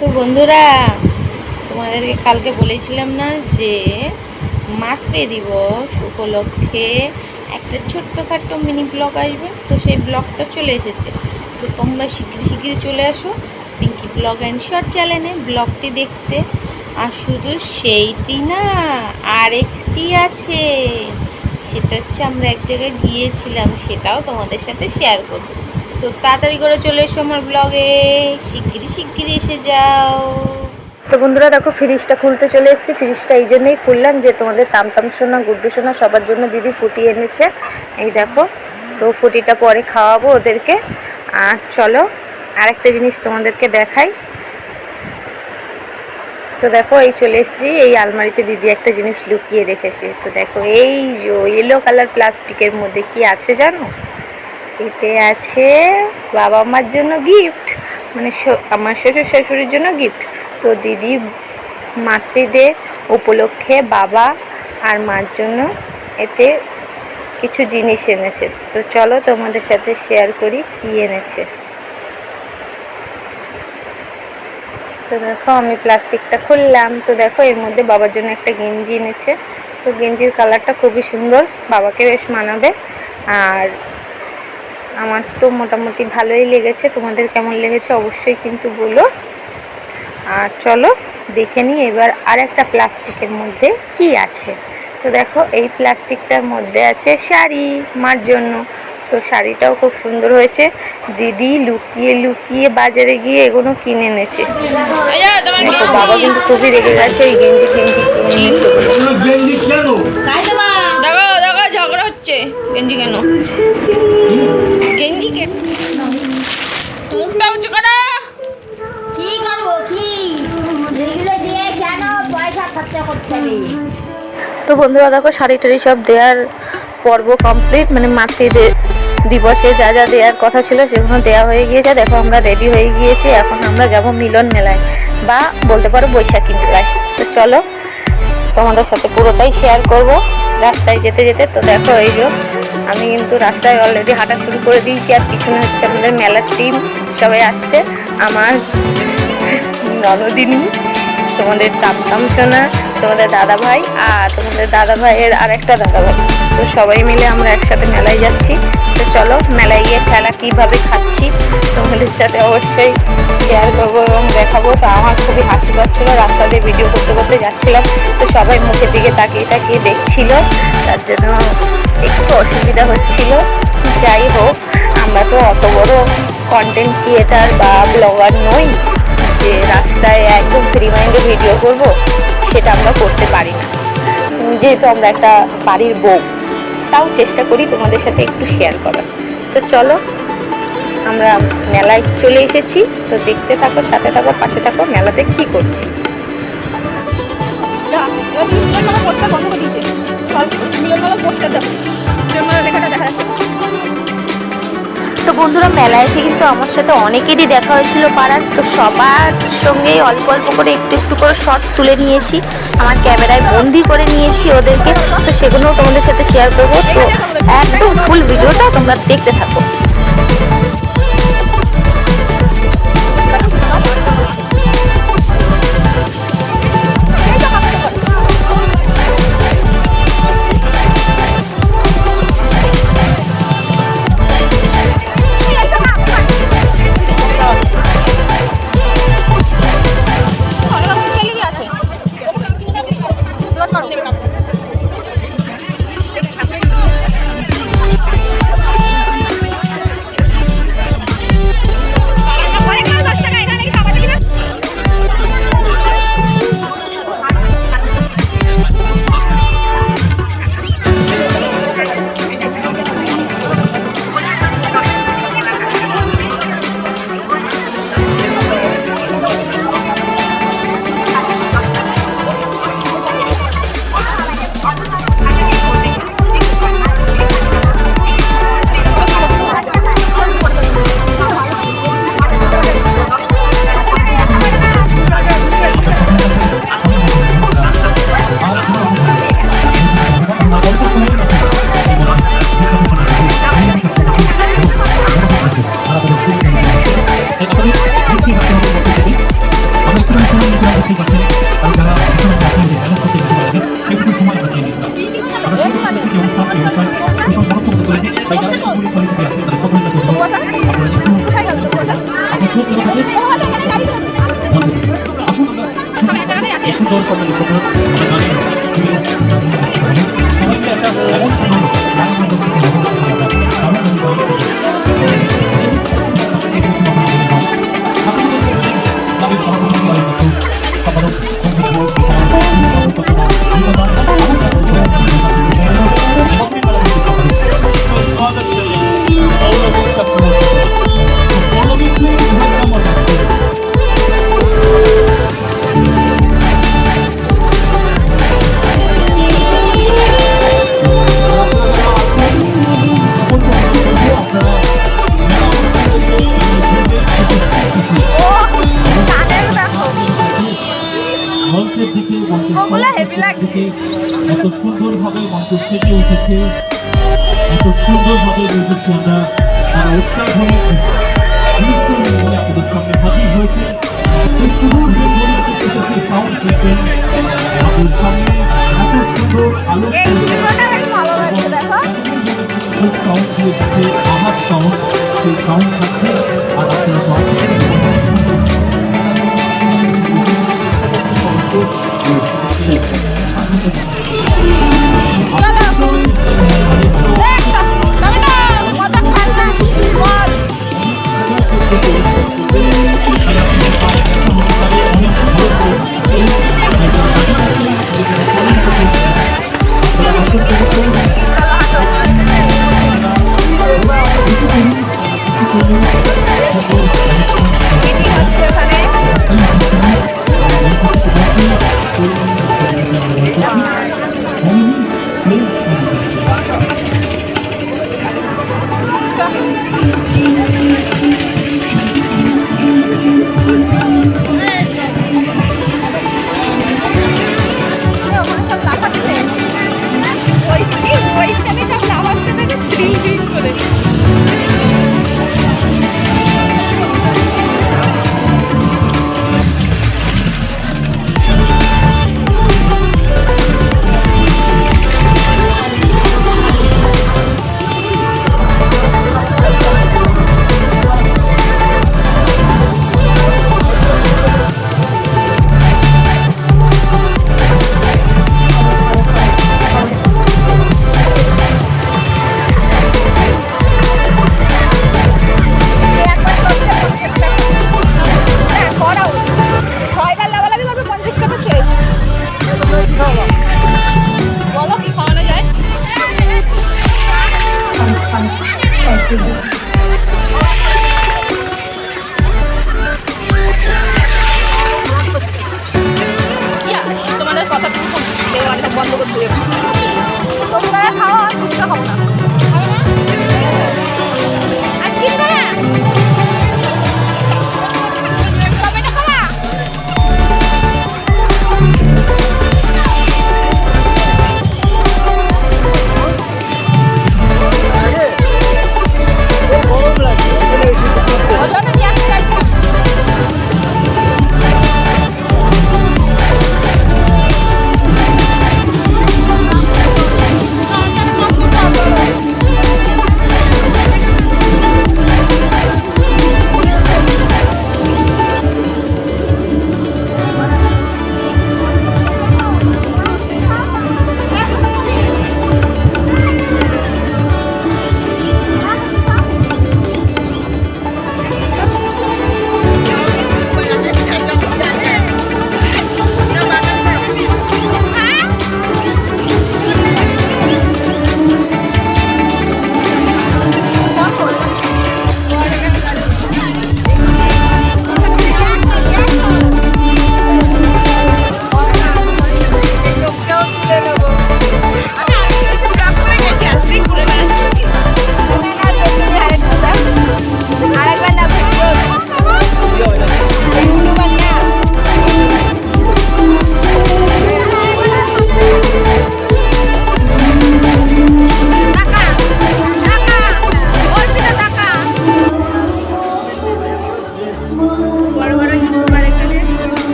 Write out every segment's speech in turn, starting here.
তো বন্ধুরা, তোমাদেরকে কালকে বলেছিলাম না যে মাতৃ দিবস উপলক্ষে একটা ছোট্টখাট্টো মিনি ব্লগ আসবে। তো সেই ব্লগটা চলে এসেছে। তো তোমরা শিগগিরি চলে আসো পিঙ্কি ব্লগ অ্যান্ড শর্ট চ্যানেলে ব্লগটি দেখতে। আর শুধু সেইটি না, আরেকটি আছে, সেটা হচ্ছে আমরা এক জায়গায় গিয়েছিলাম, সেটাও তোমাদের সাথে শেয়ার করব। তো তাড়াতাড়ি করে চলে এসো আমার ব্লগে, শিগগিরি এসে যাও। তো বন্ধুরা দেখো, ফ্রিজটা খুলতে চলে এসেছি। ফ্রিজটা এই জন্যই খুললাম যে তোমাদের তামতাম সোনা, গুড্ডু সোনা সবার জন্য দিদি ফুটি এনেছে। এই দেখো, তো ফুটিটা পরে খাওয়াবো ওদেরকে। আর চলো আরেকটা জিনিস তোমাদেরকে দেখাই। তো দেখো, এই চলে এসেছি, এই আলমারিতে দিদি একটা জিনিস লুকিয়ে রেখেছে। তো দেখো, এই যে ইয়েলো কালার প্লাস্টিকের মধ্যে কি আছে জানো? এতে আছে বাবা মার জন্য গিফট, মানে আমার শ্বশুর শাশুড়ির জন্য গিফট। তো দিদি মাতৃদের উপলক্ষে বাবা আর মার জন্য এতে কিছু জিনিস এনেছে। তো চলো তোমাদের সাথে শেয়ার করি কি এনেছে। তো দেখো, আমি প্লাস্টিকটা খুললাম। তো দেখো, এর মধ্যে বাবার জন্য একটা গেঞ্জি এনেছে। তো গেঞ্জির কালারটা খুবই সুন্দর, বাবাকে বেশ মানাবে। আর আমার তো মোটামুটি ভালোই লেগেছে। তোমাদের কেমন লেগেছে অবশ্যই কিন্তু বলো। আর চলো দেখে নিই এবার আর একটা প্লাস্টিকের মধ্যে কি আছে। তো দেখো, এই প্লাস্টিকটার মধ্যে আছে শাড়ি মার জন্য। তো শাড়িটাও খুব সুন্দর হয়েছে। দিদি লুকিয়ে বাজারে গিয়ে এগুলো কিনে এনেছে। দেখো, বাবা কিন্তু খুবই রেগে গেছে, এই গেঞ্জি কিনে এনেছে বলে। ঝগড়া হচ্ছে, গেঞ্জি কেন, গেঞ্জি কে মুখটা উঁচু করা, কি করবো, কি এগুলো দিয়ে কেন পয়সা খরচা করতে হবে? তো বন্ধুরা দেখো, শাড়ি টাড়ি সব দেওয়ার পর্ব কমপ্লিট, মানে মাতৃদের দিবসে যা যা দেওয়ার কথা ছিল সেগুলো দেওয়া হয়ে গিয়েছে। দেখো, আমরা রেডি হয়ে গিয়েছি। এখন আমরা যাব মিলন মেলায়, বা বলতে পারো বৈশাখী মেলায়। তো চলো তোমাদের সাথে পুরোটাই শেয়ার করব রাস্তায় যেতে যেতে। তো দেখো, এই যে আমি কিন্তু রাস্তায় অলরেডি হাঁটা শুরু করে দিয়েছি। আর পিছনে হচ্ছে আমাদের মেলার টিম, সবাই আসছে। আমার ননদিনী, তোমাদের তামতাম সোনা, তোমাদের দাদা ভাই, আর তোমাদের দাদা ভাইয়ের আরেকটা দাদা ভাই। তো সবাই মিলে আমরা একসাথে মেলায় যাচ্ছি। তো চলো মেলায় গিয়ে খেলা কীভাবে খাচ্ছি তোমাদের সাথে অবশ্যই শেয়ার করবো এবং দেখাবো। তো আমার খুবই হাসি পাচ্ছিলো, রাস্তা দিয়ে ভিডিও করতে করতে যাচ্ছিলাম। তো সবাই মুখের দিকে তাকিয়ে দেখছিল, তার জন্য একটু অসুবিধা হচ্ছিল। যাই হোক, আমরা তো অত বড় কন্টেন্ট ক্রিয়েটার বা ব্লগার নই যে রাস্তায় একদম ফ্রি মাইন্ডে ভিডিও করব, সেটা আমরা করতে পারি না। যেহেতু আমরা একটা বাড়ির বউ, তাও চেষ্টা করি তোমাদের সাথে একটু শেয়ার করার। তো চলো, আমরা মেলায় চলে এসেছি। তো দেখতে থাকো, সাথে থাকো, পাশে থাকো, মেলাতে কি করছি। তো বন্ধুরা, মেলায় এসে কিন্তু আমার সাথে অনেকেরই দেখা হয়েছিল পাড়ার। তো সবার সঙ্গেই অল্প অল্প করে একটু করে শর্ট তুলে নিয়েছি, আমার ক্যামেরায় বন্দি করে নিয়েছি ওদেরকে। তো সেগুলোও তোমাদের সাথে শেয়ার করবো। তো একদম ফুল ভিডিওটা তোমরা দেখতে থাকো। বুঝতেই পারছেন আর যারা ম্যানেজ করতে পারছেন একটু সময় বাঁচিয়ে নিচ্ছিলাম আমরা যে অবস্থান এই অবস্থান ভীষণ গুরুত্বপূর্ণ করেছি তাই যারা পুলিশ সমিতি আছে তাদের সকলকে করতে হবে আপনারা একটু আপনার চোখ চলে থাকে আসুন আমরা এই সুন্দর সকালে সুন্দর আমরা গানে সবাইকে একটা এমন মঞ্চের দিকে এত সুন্দরভাবে মঞ্চ সেজে উঠেছে এত সুন্দরভাবে বুঝেছি আমরা তারা অত্যাধুনিক আপনাদের সামনে হাজির হয়েছে এই সুন্দর সাউন্ড সিস্টেম আমাদের সামনে এত সুন্দর আলো সাউন্ড দিয়েছে আহার সাউন্ড সেই সাউন্ড থাকছে আর আপনারা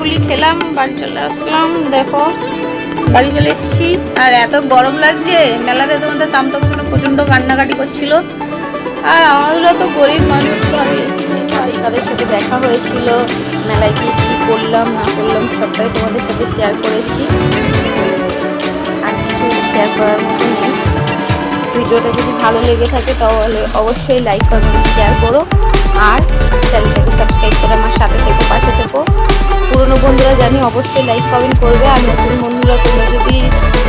পুলি খেলাম, বাড়ি চলে আসলাম। দেখো বাড়ি চলে এসেছি, আর এত গরম লাগছে। মেলাতে তোমাদের তামতামগুলো প্রচণ্ড কান্নাকাটি করছিল, আর আমরা তো গরিব মানুষ, আমি এসেছি ভাই, তাদের সাথে দেখা হয়েছিল, মেলায় গিয়ে কী করলাম না করলাম সবটাই তোমাদের সাথে শেয়ার করেছি। আর কিছু শেয়ার করার মতো নেই। ভিডিওটা যদি ভালো লেগে থাকে তাহলে অবশ্যই লাইক কমেন্ট শেয়ার করো, আর চ্যানেলটাকে সাবস্ক্রাইব করে আমার সাথে থেকো, পাশে থেকো। পুরনো বন্ধুরা জানি অবশ্যই লাইক কমেন্ট করবে, আর নতুন বন্ধুরা তোমরা যদি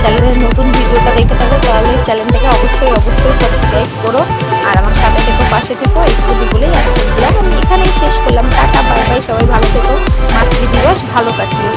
চ্যানেলের নতুন ভিডিওটা দেখে থাকো তাহলে চ্যানেলটাকে অবশ্যই সাবস্ক্রাইব করো, আর আমার সাথে থেকো, পাশে থেকো। একটু বলেই আজকে আমি এখানেই শেষ করলাম। টাটা, বাই বাই, সবাই ভালো থেকো। মাতৃদিবস ভালো কাটিও।